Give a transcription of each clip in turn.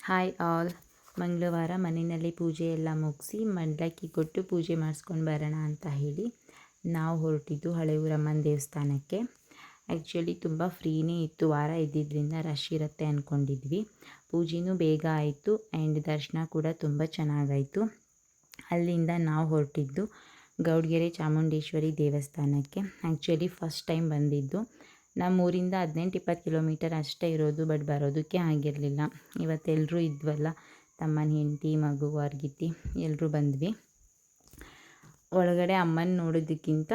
Hi all. ಮಂಗಳವಾರ ಮನೆಯಲ್ಲಿ ಪೂಜೆ ಎಲ್ಲ ಮುಗಿಸಿ ಮಂಡಕ್ಕಿ ಕೊಟ್ಟು ಪೂಜೆ ಮಾಡಿಸ್ಕೊಂಡು ಬರೋಣ ಅಂತ ಹೇಳಿ ನಾವು ಹೊರಟಿದ್ದು ಹಳೆ ಊರಮ್ಮನ ದೇವಸ್ಥಾನಕ್ಕೆ. ಆ್ಯಕ್ಚುಲಿ ತುಂಬ ಫ್ರೀನೇ ಇತ್ತು, ವಾರ ಇದ್ದಿದ್ದರಿಂದ ರಶ್ ಇರುತ್ತೆ ಅಂದ್ಕೊಂಡಿದ್ವಿ. ಪೂಜೆನೂ ಬೇಗ ಆಯಿತು ಆ್ಯಂಡ್ ದರ್ಶನ ಕೂಡ ತುಂಬ ಚೆನ್ನಾಗಾಯಿತು. ಅಲ್ಲಿಂದ ನಾವು ಹೊರಟಿದ್ದು ಗೌಡಗೆರೆ ಚಾಮುಂಡೇಶ್ವರಿ ದೇವಸ್ಥಾನಕ್ಕೆ. ಆ್ಯಕ್ಚುಲಿ ಫಸ್ಟ್ ಟೈಮ್ ಬಂದಿದ್ದು. ನಮ್ಮೂರಿಂದ 18-20 ಕಿಲೋಮೀಟರ್ ಅಷ್ಟೇ ಇರೋದು, ಬಟ್ ಬರೋದಕ್ಕೆ ಆಗಿರಲಿಲ್ಲ. ಇವತ್ತೆಲ್ಲರೂ ಇದ್ವಲ್ಲ, ತಮ್ಮನ ಹೆಂಡತಿ, ಮಗು, ವರ್ಗಿತ್ತಿ ಎಲ್ಲರೂ ಬಂದ್ವಿ. ಒಳಗಡೆ ಅಮ್ಮನ ನೋಡೋದಕ್ಕಿಂತ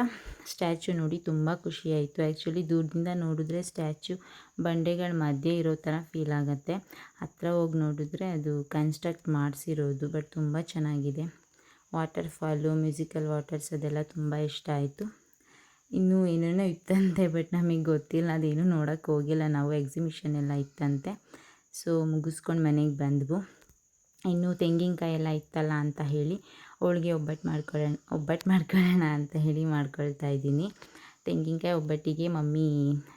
ಸ್ಟ್ಯಾಚು ನೋಡಿ ತುಂಬ ಖುಷಿಯಾಯಿತು. ಆ್ಯಕ್ಚುಲಿ ದೂರದಿಂದ ನೋಡಿದ್ರೆ ಸ್ಟ್ಯಾಚು ಬಂಡೆಗಳ ಮಧ್ಯೆ ಇರೋ ಥರ ಫೀಲ್ ಆಗುತ್ತೆ. ಹತ್ರ ಹೋಗಿ ನೋಡಿದ್ರೆ ಅದು ಕನ್ಸ್ಟ್ರಕ್ಟ್ ಮಾಡಿಸಿರೋದು, ಬಟ್ ತುಂಬ ಚೆನ್ನಾಗಿದೆ. ವಾಟರ್ ಫಾಲು, ಮ್ಯೂಸಿಕಲ್ ವಾಟರ್ಸ್ ಅದೆಲ್ಲ ತುಂಬ ಇಷ್ಟ ಆಯಿತು. ಇನ್ನೂ ಏನೇನೋ ಇತ್ತಂತೆ, ಬಟ್ ನಮಗೆ ಗೊತ್ತಿಲ್ಲ, ಅದೇನು ನೋಡೋಕ್ಕೆ ಹೋಗಿಲ್ಲ ನಾವು. ಎಕ್ಸಿಬಿಷನ್ ಎಲ್ಲ ಇತ್ತಂತೆ. ಸೊ ಮುಗಿಸ್ಕೊಂಡು ಮನೆಗೆ ಬಂದವು. ಇನ್ನೂ ತೆಂಗಿನಕಾಯಿ ಎಲ್ಲ ಇತ್ತಲ್ಲ ಅಂತ ಹೇಳಿ ಹೋಳಿಗೆ ಒಬ್ಬಟ್ಟು ಮಾಡ್ಕೊಳ್ಳೋಣ ಅಂತ ಹೇಳಿ ಮಾಡ್ಕೊಳ್ತಾ ಇದ್ದೀನಿ. ತೆಂಗಿನಕಾಯಿ ಒಬ್ಬಟ್ಟಿಗೆ ಮಮ್ಮಿ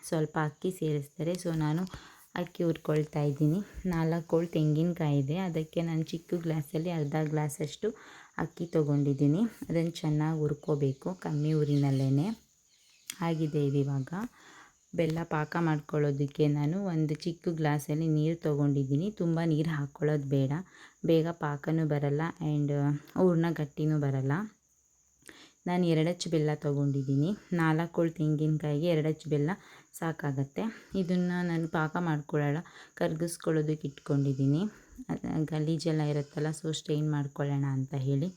ಸ್ವಲ್ಪ ಅಕ್ಕಿ ಸೇರಿಸ್ತಾರೆ. ಸೊ ನಾನು ಅಕ್ಕಿ ಹುರ್ಕೊಳ್ತಾ ಇದ್ದೀನಿ. 4 ಹೋಳು ತೆಂಗಿನಕಾಯಿ ಇದೆ, ಅದಕ್ಕೆ ನಾನು ಚಿಕ್ಕ ಗ್ಲಾಸಲ್ಲಿ ಅರ್ಧ ಗ್ಲಾಸಷ್ಟು ಅಕ್ಕಿ ತೊಗೊಂಡಿದ್ದೀನಿ. ಅದನ್ನು ಚೆನ್ನಾಗಿ ಹುರ್ಕೋಬೇಕು, ಕಮ್ಮಿ ಊರಿನಲ್ಲೇ. ಆಗಿದೆ ಇದು. ಇವಾಗ ಬೆಲ್ಲ ಪಾಕ ಮಾಡ್ಕೊಳ್ಳೋದಕ್ಕೆ ನಾನು ಒಂದು ಚಿಕ್ಕ ಗ್ಲಾಸಲ್ಲಿ ನೀರು ತೊಗೊಂಡಿದ್ದೀನಿ. ತುಂಬ ನೀರು ಹಾಕ್ಕೊಳ್ಳೋದು ಬೇಡ, ಬೇಗ ಪಾಕನೂ ಬರಲ್ಲ ಆ್ಯಂಡ್ ಹೂರ್ಣ ಗಟ್ಟಿನೂ ಬರಲ್ಲ. ನಾನು 2 ಅಚ್ಚು ಬೆಲ್ಲ ತೊಗೊಂಡಿದ್ದೀನಿ. 4 ಹೋಳು ತೆಂಗಿನಕಾಯಿಗೆ 2 ಅಚ್ಚು ಬೆಲ್ಲ ಸಾಕಾಗತ್ತೆ. ಇದನ್ನು ನಾನು ಪಾಕ ಮಾಡ್ಕೊಳ್ಳೋಣ, ಕರಗಿಸ್ಕೊಳ್ಳೋದಕ್ಕೆ ಇಟ್ಕೊಂಡಿದ್ದೀನಿ. ಗಲೀಜೆಲ್ಲ ಇರುತ್ತಲ್ಲ, ಸೊ ಸ್ಟ್ರೈನ್ ಮಾಡ್ಕೊಳ್ಳೋಣ ಅಂತ ಹೇಳಿ.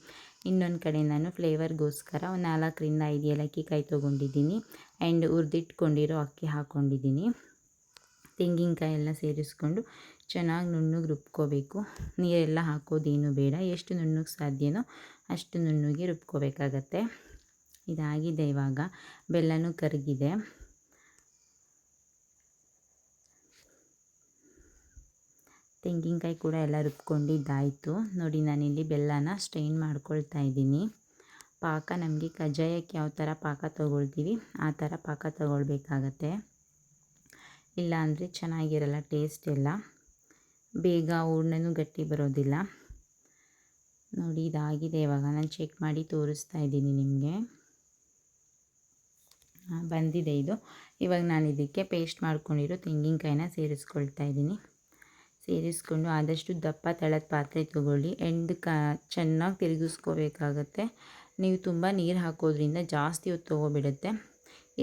ಇನ್ನೊಂದು ಕಡೆ ನಾನು ಫ್ಲೇವರ್ಗೋಸ್ಕರ 4-5 ಏಲಕ್ಕಿಕಾಯಿ ತೊಗೊಂಡಿದ್ದೀನಿ ಆ್ಯಂಡ್ ಹುರಿದಿಟ್ಕೊಂಡಿರೋ ಅಕ್ಕಿ ಹಾಕ್ಕೊಂಡಿದ್ದೀನಿ. ತೆಂಗಿನಕಾಯಿ ಎಲ್ಲ ಸೇರಿಸ್ಕೊಂಡು ಚೆನ್ನಾಗಿ ನುಣ್ಣಗೆ ರುಬ್ಕೋಬೇಕು. ನೀರೆಲ್ಲ ಹಾಕೋದೇನು ಬೇಡ, ಎಷ್ಟು ನುಣ್ಣಗೆ ಸಾಧ್ಯನೋ ಅಷ್ಟು ನುಣ್ಣಗೆ ರುಬ್ಕೋಬೇಕಾಗತ್ತೆ. ಇದಾಗಿದೆ. ಇವಾಗ ಬೆಲ್ಲನೂ ಕರಗಿದೆ. ತೆಂಗಿನಕಾಯಿ ಕೂಡ ಎಲ್ಲ ರುಬ್ಕೊಂಡಿದ್ದಾಯಿತು. ನೋಡಿ, ನಾನಿಲ್ಲಿ ಬೆಲ್ಲನ ಸ್ಟ್ರೈನ್ ಮಾಡ್ಕೊಳ್ತಾ ಇದ್ದೀನಿ. ಪಾಕ ನಮಗೆ ಕಜ್ಜಾಯಕ್ಕೆ ಯಾವ ಥರ ಪಾಕ ತೊಗೊಳ್ತೀವಿ ಆ ಥರ ಪಾಕ ತೊಗೊಳ್ಬೇಕಾಗತ್ತೆ. ಇಲ್ಲ ಅಂದರೆ ಚೆನ್ನಾಗಿರಲ್ಲ ಟೇಸ್ಟ್ ಎಲ್ಲ, ಬೇಗ ಹೂರ್ಣನೂ ಗಟ್ಟಿ ಬರೋದಿಲ್ಲ. ನೋಡಿ, ಇದಾಗಿದೆ. ಇವಾಗ ನಾನು ಚೆಕ್ ಮಾಡಿ ತೋರಿಸ್ತಾ ಇದ್ದೀನಿ ನಿಮಗೆ. ಬಂದಿದೆ ಇದು. ಇವಾಗ ನಾನು ಇದಕ್ಕೆ ಪೇಸ್ಟ್ ಮಾಡ್ಕೊಂಡಿರೋ ತೆಂಗಿನಕಾಯಿನ ಸೇರಿಸ್ಕೊಳ್ತಾ ಇದ್ದೀನಿ. ಸೇರಿಸ್ಕೊಂಡು ಆದಷ್ಟು ದಪ್ಪ ತೆಳದ ಪಾತ್ರೆ ತೊಗೊಳ್ಳಿ. ಚೆನ್ನಾಗಿ ತಿರುಗಿಸ್ಕೋಬೇಕಾಗತ್ತೆ. ನೀವು ತುಂಬ ನೀರು ಹಾಕೋದ್ರಿಂದ ಜಾಸ್ತಿ ಹೊತ್ತು ತೊಗೊಬಿಡುತ್ತೆ.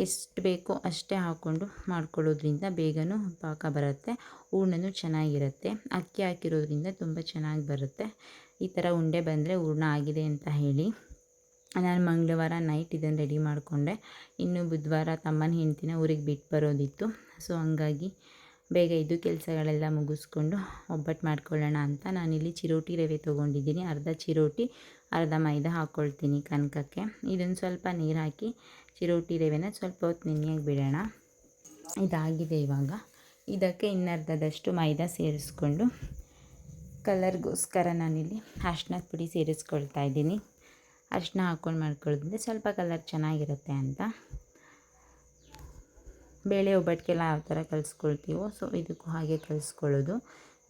ಎಷ್ಟು ಬೇಕೋ ಅಷ್ಟೇ ಹಾಕ್ಕೊಂಡು ಮಾಡ್ಕೊಳ್ಳೋದ್ರಿಂದ ಬೇಗನೂ ಪಾಕ ಬರುತ್ತೆ, ಹೂರ್ಣನೂ ಚೆನ್ನಾಗಿರುತ್ತೆ. ಅಕ್ಕಿ ಹಾಕಿರೋದ್ರಿಂದ ತುಂಬ ಚೆನ್ನಾಗಿ ಬರುತ್ತೆ. ಈ ಥರ ಉಂಡೆ ಬಂದರೆ ಹೂರ್ಣ ಆಗಿದೆ ಅಂತ ಹೇಳಿ. ನಾನು ಮಂಗಳವಾರ ನೈಟ್ ಇದನ್ನು ರೆಡಿ ಮಾಡಿಕೊಂಡೆ. ಇನ್ನು ಬುಧವಾರ ತಮ್ಮನ ಹೆಂಡ್ತಿನ ಊರಿಗೆ ಬಿಟ್ಟು ಬರೋದಿತ್ತು. ಸೊ ಹಂಗಾಗಿ ಬೇಗ ಇದು ಕೆಲಸಗಳೆಲ್ಲ ಮುಗಿಸ್ಕೊಂಡು ಒಬ್ಬಟ್ಟು ಮಾಡ್ಕೊಳ್ಳೋಣ ಅಂತ ನಾನಿಲ್ಲಿ ಚಿರೋಟಿ ರವೆ ತೊಗೊಂಡಿದ್ದೀನಿ. ಅರ್ಧ ಚಿರೋಟಿ, ಅರ್ಧ ಮೈದಾ ಹಾಕ್ಕೊಳ್ತೀನಿ ಕನಕಕ್ಕೆ. ಇದನ್ನು ಸ್ವಲ್ಪ ನೀರು ಹಾಕಿ ಚಿರೋಟಿ ರವೆನ ಸ್ವಲ್ಪ ಹೊತ್ತು ನೆನೆಯಾಗಿ ಬಿಡೋಣ. ಇದಾಗಿದೆ. ಇವಾಗ ಇದಕ್ಕೆ ಇನ್ನರ್ಧದಷ್ಟು ಮೈದಾ ಸೇರಿಸ್ಕೊಂಡು ಕಲರ್ಗೋಸ್ಕರ ನಾನಿಲ್ಲಿ ಅರಿಶಿನದ ಪುಡಿ ಸೇರಿಸ್ಕೊಳ್ತಾ ಇದ್ದೀನಿ. ಅರಿಶಿನ ಹಾಕ್ಕೊಂಡು ಮಾಡ್ಕೊಳ್ಳೋದ್ರಿಂದ ಸ್ವಲ್ಪ ಕಲರ್ ಚೆನ್ನಾಗಿರುತ್ತೆ ಅಂತ. ಬೇಳೆ ಒಬ್ಬಟ್ಟಿಗೆಲ್ಲ ಯಾವ ಥರ ಕಲಿಸ್ಕೊಳ್ತೀವೋ ಸೊ ಇದಕ್ಕೂ ಹಾಗೆ ಕಲಿಸ್ಕೊಳ್ಳೋದು.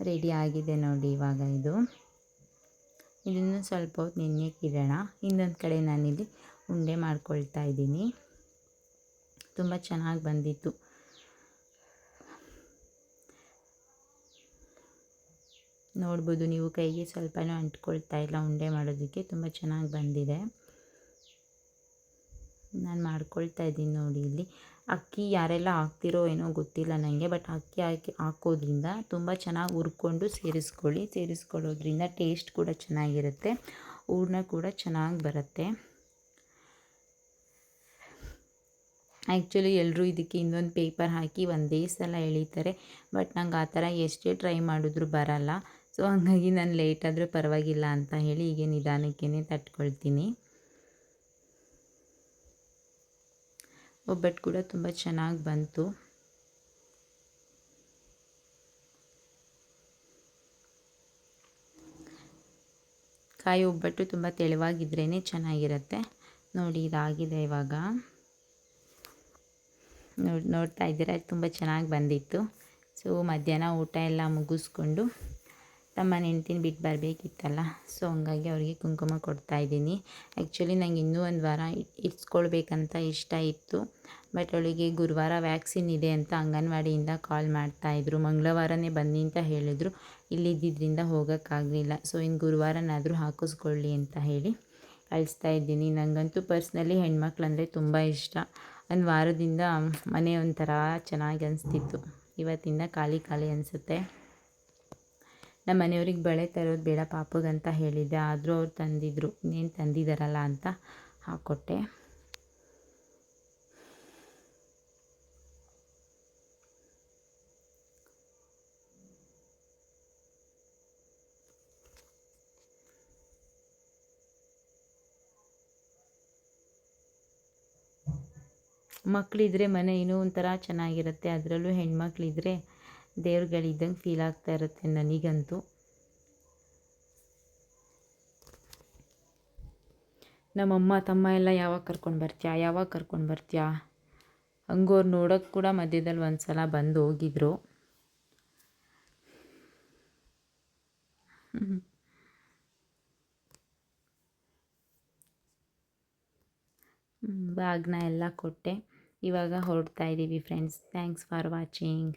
ರೆಡಿ ಆಗಿದೆ ನೋಡಿ ಇವಾಗ ಇದು. ಇದನ್ನು ಸ್ವಲ್ಪ ಹೊತ್ತು ನೆನೆಯಕ್ಕೆ ಇಡೋಣ. ಇನ್ನೊಂದು ಕಡೆ ನಾನಿಲ್ಲಿ ಉಂಡೆ ಮಾಡ್ಕೊಳ್ತಾ ಇದ್ದೀನಿ. ತುಂಬ ಚೆನ್ನಾಗಿ ಬಂದಿತ್ತು. ನೋಡ್ಬೋದು ನೀವು, ಕೈಗೆ ಸ್ವಲ್ಪನೂ ಅಂಟ್ಕೊಳ್ತಾ ಇಲ್ಲ. ಉಂಡೆ ಮಾಡೋದಕ್ಕೆ ತುಂಬ ಚೆನ್ನಾಗಿ ಬಂದಿದೆ. ನಾನು ಮಾಡ್ಕೊಳ್ತಾ ಇದ್ದೀನಿ ನೋಡಿ. ಇಲ್ಲಿ ಅಕ್ಕಿ ಯಾರೆಲ್ಲ ಹಾಕ್ತಿರೋ ಏನೋ ಗೊತ್ತಿಲ್ಲ ನನಗೆ, ಬಟ್ ಅಕ್ಕಿ ಹಾಕೋದ್ರಿಂದ ತುಂಬ ಚೆನ್ನಾಗಿ ಹುರ್ಕೊಂಡು ಸೇರಿಸ್ಕೊಳ್ಳೋದ್ರಿಂದ ಟೇಸ್ಟ್ ಕೂಡ ಚೆನ್ನಾಗಿರುತ್ತೆ, ಹೂರ್ಣ ಕೂಡ ಚೆನ್ನಾಗಿ ಬರುತ್ತೆ. ಆ್ಯಕ್ಚುಲಿ ಎಲ್ಲರೂ ಇದಕ್ಕೆ ಇನ್ನೊಂದು ಪೇಪರ್ ಹಾಕಿ ಒಂದೇ ಸಲ ಎಳೀತಾರೆ, ಬಟ್ ನಂಗೆ ಆ ಥರ ಎಷ್ಟೇ ಟ್ರೈ ಮಾಡಿದ್ರೂ ಬರಲ್ಲ. ಸೊ ಹಂಗಾಗಿ ನಾನು ಲೇಟ್ ಆದರೂ ಪರವಾಗಿಲ್ಲ ಅಂತ ಹೇಳಿ ಹೀಗೆ ನಿಧಾನಕ್ಕೇ ತಟ್ಕೊಳ್ತೀನಿ. ಒಬ್ಬಟ್ಟು ಕೂಡ ತುಂಬ ಚೆನ್ನಾಗಿ ಬಂತು. ಕಾಯಿ ಒಬ್ಬಟ್ಟು ತುಂಬ ತೆಳುವಾಗಿದ್ರೇ ಚೆನ್ನಾಗಿರುತ್ತೆ. ನೋಡಿ, ಇದಾಗಿದೆ. ಇವಾಗ ನೋಡ್ತಾ ಇದ್ದೀರಾ, ತುಂಬ ಚೆನ್ನಾಗಿ ಬಂದಿತ್ತು. ಸೊ ಮಧ್ಯಾಹ್ನ ಊಟ ಎಲ್ಲ ಮುಗಿಸ್ಕೊಂಡು ನಮ್ಮ ಹೆಂಡ್ತಿನ ಬಿಟ್ಟು ಬರಬೇಕಿತ್ತಲ್ಲ, ಸೊ ಹಂಗಾಗಿ ಅವ್ರಿಗೆ ಕುಂಕುಮ ಕೊಡ್ತಾಯಿದ್ದೀನಿ. ಆ್ಯಕ್ಚುಲಿ ನಂಗೆ ಇನ್ನೂ ಒಂದು ವಾರ ಇರಿಸ್ಕೊಳ್ಬೇಕಂತ ಇಷ್ಟ ಇತ್ತು, ಬಟ್ ಅವಳಿಗೆ ಗುರುವಾರ ವ್ಯಾಕ್ಸಿನ್ ಇದೆ ಅಂತ ಅಂಗನವಾಡಿಯಿಂದ ಕಾಲ್ ಮಾಡ್ತಾಯಿದ್ರು. ಮಂಗಳವಾರನೇ ಬನ್ನಿ ಅಂತ ಹೇಳಿದರು, ಇಲ್ಲಿದ್ದರಿಂದ ಹೋಗೋಕ್ಕಾಗಲಿಲ್ಲ. ಸೊ ಇನ್ನು ಗುರುವಾರನಾದರೂ ಹಾಕಿಸ್ಕೊಳ್ಳಿ ಅಂತ ಹೇಳಿ ಕಳಿಸ್ತಾ ಇದ್ದೀನಿ. ನನಗಂತೂ ಪರ್ಸ್ನಲಿ ಹೆಣ್ಮಕ್ಳಂದರೆ ತುಂಬ ಇಷ್ಟ. ಒಂದು ವಾರದಿಂದ ಮನೆ ಒಂಥರ ಚೆನ್ನಾಗಿ ಅನಿಸ್ತಿತ್ತು, ಇವತ್ತಿಂದ ಖಾಲಿ ಖಾಲಿ ಅನಿಸುತ್ತೆ. ನಮ್ಮ ಮನೆಯವ್ರಿಗೆ ಬಳೆ ತರೋದು ಬೇಡ ಪಾಪಗಂತ ಹೇಳಿದ್ದೆ, ಆದರೂ ಅವ್ರು ತಂದಿದ್ರು, ಇನ್ನೇನು ತಂದಿದ್ದಾರಲ್ಲ ಅಂತ ಹಾಕ್ಕೊಟ್ಟೆ. ಮಕ್ಕಳಿದ್ರೆ ಮನೆ ಇನ್ನೂ ಒಂಥರ ಚೆನ್ನಾಗಿರುತ್ತೆ, ಅದರಲ್ಲೂ ಹೆಣ್ಮಕ್ಳಿದ್ರೆ ದೇವ್ರುಗಳಿದ್ದಂಗೆ ಫೀಲ್ ಆಗ್ತಾ ಇರುತ್ತೆ ನನಗಂತೂ. ನಮ್ಮಮ್ಮ ತಮ್ಮ ಎಲ್ಲ ಯಾವಾಗ ಕರ್ಕೊಂಡು ಬರ್ತೀಯಾ ಹಂಗೂ ಅವ್ರು ನೋಡೋಕ್ಕೆ ಕೂಡ ಮಧ್ಯದಲ್ಲಿ ಒಂದು ಸಲ ಬಂದು ಹೋಗಿದ್ರು. ಬಾಗ್ನ ಎಲ್ಲ ಕೊಟ್ಟೆ, ಇವಾಗ ಹೊರಡ್ತಾ ಇದ್ದೀವಿ ಫ್ರೆಂಡ್ಸ್. Thanks for watching.